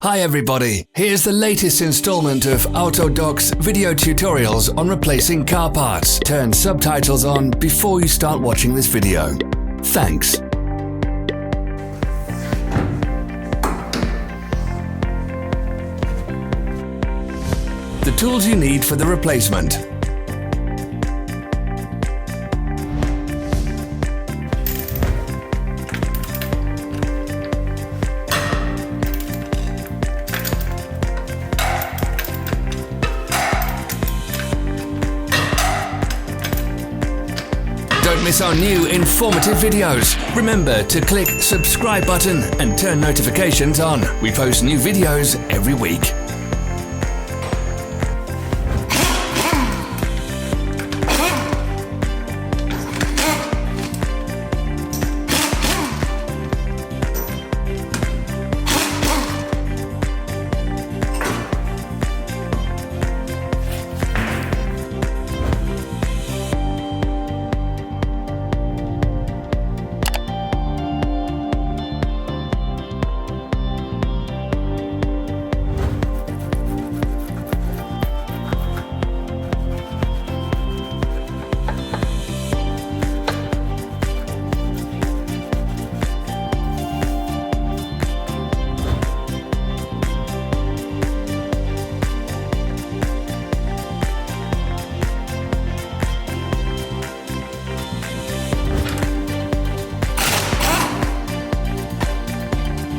Hi everybody, here's the latest installment of Autodoc's video tutorials on replacing car parts. Turn subtitles on before you start watching this video. Thanks. The tools you need for the replacement. Don't miss our new informative videos. Remember to click subscribe button and turn notifications on. We post new videos every week.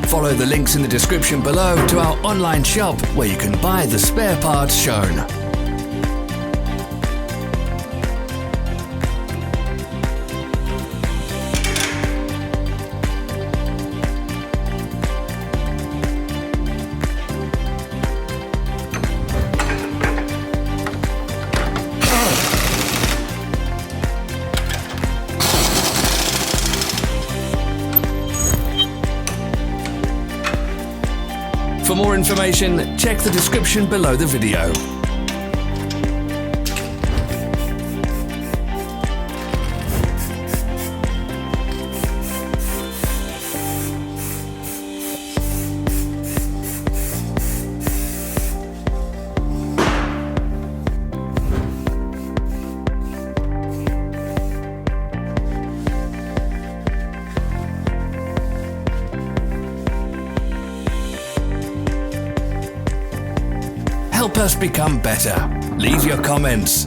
Follow the links in the description below to our online shop where you can buy the spare parts shown. For more information, check the description below the video. Help us become better. Leave your comments.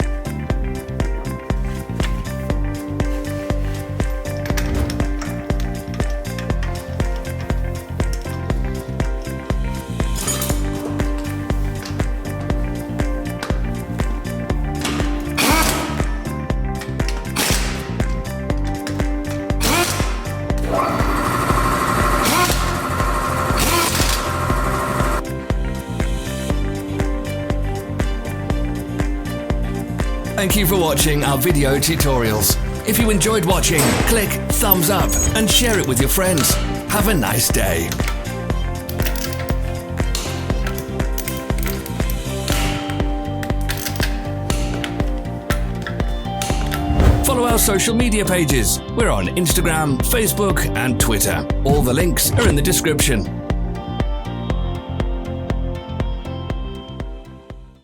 Thank you for watching our video tutorials. If you enjoyed watching, click thumbs up and share it with your friends. Have a nice day. Follow our social media pages. We're on Instagram, Facebook and Twitter. All the links are in the description.